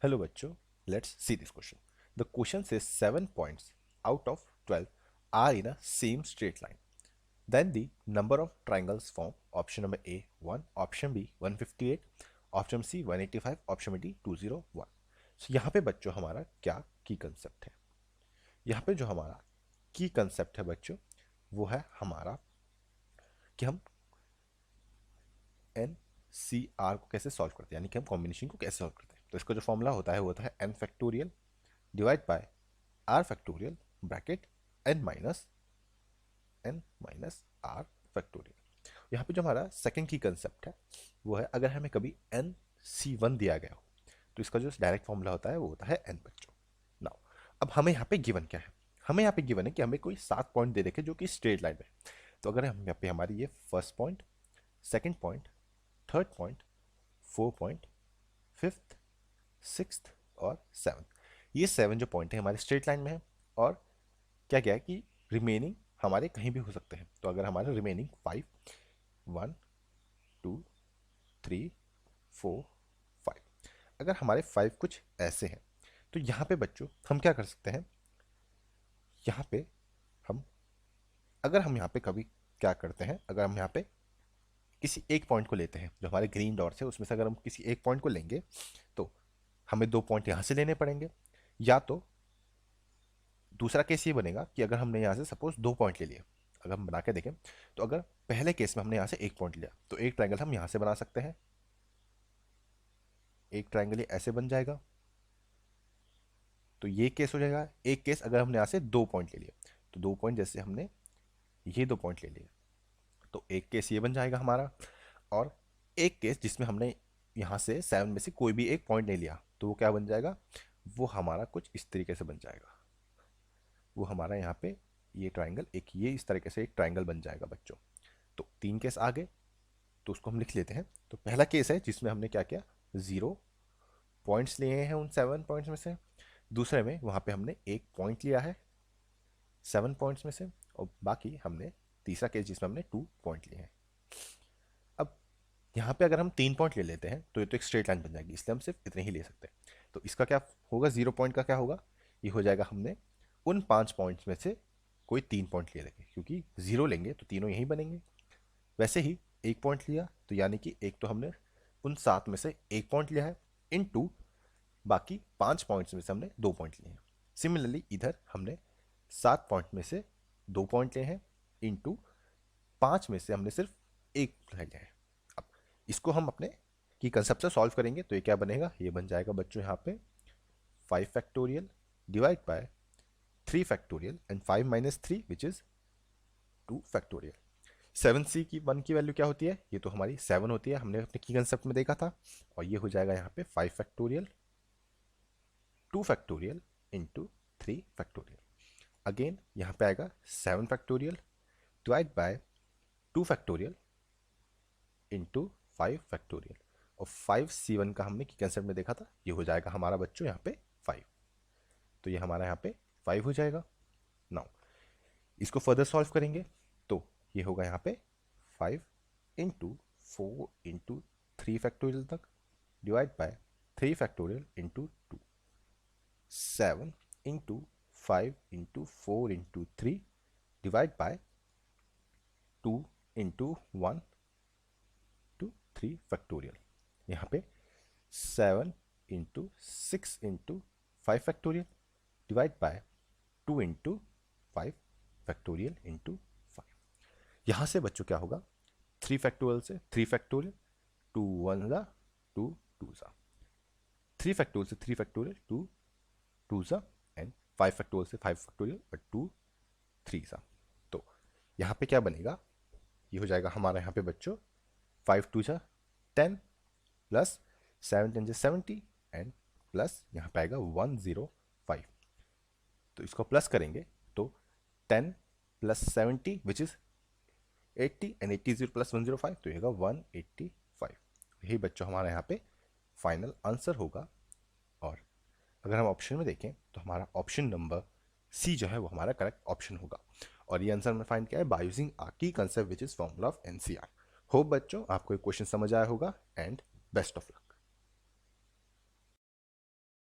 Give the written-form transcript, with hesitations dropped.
Hello bachcho, let's see this question. The question says 7 points out of 12 are in a same straight line. Then the number of triangles form option number A 1, option B 158, option C 185, option D 201. So यहाँ पे बच्चों हमारा क्या की concept है? यहाँ पे जो हमारा की कंसेप्ट है बच्चों वो है हमारा कि हम एन सी आर को कैसे सॉल्व करते हैं, यानी कि हम कॉम्बिनेशन को कैसे सॉल्व करते हैं. तो इसका जो फॉर्मूला होता है वो होता है n factorial divide by r factorial bracket n minus r factorial. यहाँ पे जो हमारा सेकंड की कंसेप्ट है वो है अगर हमें कभी एन सी वन दिया गया हो तो इसका जो डायरेक्ट फॉर्मूला होता है वो होता है एन बच्चों. नाउ अब हमें यहाँ पे गिवन क्या है? हमें यहाँ पे गिवन है कि हमें कोई 7 पॉइंट दे रखे जो कि स्ट्रेट लाइन में. तो अगर हम यहाँ पे हमारी ये first point, second point, third point, fourth point, fifth, sixth और सेवन्थ, ये 7 जो पॉइंट है हमारे स्ट्रेट लाइन में है. और क्या क्या है कि रिमेनिंग हमारे कहीं भी हो सकते हैं. तो अगर हमारे रिमेनिंग 5, 1, 2, 3, 4, 5, अगर हमारे 5 कुछ ऐसे हैं तो यहाँ पे बच्चों हम क्या कर सकते हैं? यहाँ पे हम अगर हम यहाँ पे कभी क्या करते हैं, अगर हम यहाँ पे किसी एक पॉइंट को लेते हैं जो हमारे ग्रीन डॉट्स है उसमें से अगर हम किसी एक पॉइंट को लेंगे तो हमें 2 पॉइंट यहाँ से लेने पड़ेंगे. या तो दूसरा केस ये बनेगा कि अगर हमने यहाँ से सपोज 2 पॉइंट ले लिए, अगर हम बना के देखें तो अगर पहले केस में हमने यहाँ से 1 पॉइंट लिया तो एक ट्रायंगल हम यहाँ से बना सकते हैं. एक ट्रायंगल ये ऐसे बन जाएगा. तो ये केस हो जाएगा. एक केस अगर हमने यहाँ से 2 पॉइंट ले लिए तो 2 पॉइंट जैसे हमने ये 2 पॉइंट ले लिए तो एक केस ये बन जाएगा हमारा. और एक केस जिसमें हमने यहाँ से 7 में से कोई भी एक पॉइंट नहीं लिया तो वो क्या बन जाएगा? वो हमारा कुछ इस तरीके से बन जाएगा. वो हमारा यहाँ पे ये ट्रायंगल एक ये इस तरीके से एक ट्रायंगल बन जाएगा बच्चों. तो 3 केस आ गए तो उसको हम लिख लेते हैं. तो पहला केस है जिसमें हमने क्या किया, 0 पॉइंट्स लिए हैं उन 7 पॉइंट्स में से. दूसरे में वहाँ पे हमने एक पॉइंट लिया है 7 पॉइंट्स में से. और बाकी हमने तीसरा केस जिसमें हमने 2 पॉइंट लिए हैं. अब यहाँ पे अगर हम 3 पॉइंट ले लेते हैं तो ये तो एक स्ट्रेट लाइन बन जाएगी, इसलिए हम सिर्फ इतने ही ले सकते हैं. तो इसका क्या होगा? 0 पॉइंट का क्या होगा? ये हो जाएगा हमने उन 5 पॉइंट्स में से कोई 3 पॉइंट ले लेंगे, क्योंकि 0 लेंगे तो तीनों यहीं बनेंगे. वैसे ही एक पॉइंट लिया तो यानी कि एक तो हमने उन 7 में से एक पॉइंट लिया है इन टू बाकी 5 पॉइंट्स में से हमने 2 पॉइंट लिए हैं. सिमिलरली इधर हमने 7 पॉइंट में से 2 पॉइंट लिए हैं इनटू 5 में से हमने सिर्फ एक लिया है. अब इसको हम अपने की कंसेप्ट से सॉल्व करेंगे तो ये क्या बनेगा? ये बन जाएगा बच्चों यहाँ पे 5 factorial divide by 3 factorial and 5 minus 3 which is 2 factorial. 7c की 1 की वैल्यू क्या होती है? ये तो हमारी 7 होती है, हमने अपने की कंसेप्ट में देखा था. और ये हो जाएगा यहाँ पे 5 factorial 2 factorial into 3 factorial. Again यहाँ पे आएगा 7 factorial divide by 2 factorial into 5 factorial. और 5c1 का हमने की कंसेप्ट में देखा था, ये हो जाएगा हमारा बच्चों यहाँ पे 5. तो ये हमारा यहाँ पे 5 हो जाएगा. नाउ इसको फर्दर सॉल्व करेंगे तो ये होगा यहाँ पे 5 इंटू 4 इंटू 3 फैक्टोरियल तक divide by 3 factorial into 2. 7 into 5 into 4 into 3 divide by 2 into 1 to 3 factorial. यहाँ पे 7 into 6 into 5 factorial divide by 2 into 5 factorial into 5. यहाँ से बच्चों क्या होगा? 3 फैक्टोरियल से 3 फैक्टोरियल, 2 1 ज़ा 2 2 ज़ा, 3 फैक्टोरियल से 3 फैक्टोरियल 2 2 ज़ा एंड 5 फैक्टोरियल से 5 फैक्टोरियल और 2 3 ज़ा. तो यहाँ पे क्या बनेगा? ये हो जाएगा हमारा यहाँ पे बच्चों 5 2 ज़ा 10 प्लस 7 10 ज़ा 70 एंड प्लस यहाँ पे आएगा 105. तो इसको प्लस करेंगे तो 10 plus 70 which is 80 and 80 0 plus 105 तो ये होगा 185. यही बच्चों हमारा यहाँ पे फाइनल आंसर होगा. और अगर हम ऑप्शन में देखें तो हमारा ऑप्शन नंबर सी जो है वो हमारा करेक्ट ऑप्शन होगा. और ये आंसर में फाइंड किया है बाय यूजिंग आर की concept which is formula of NCR. Hope बच्चों आपको ये क्वेश्चन समझ आया होगा एंड बेस्ट ऑफ लक.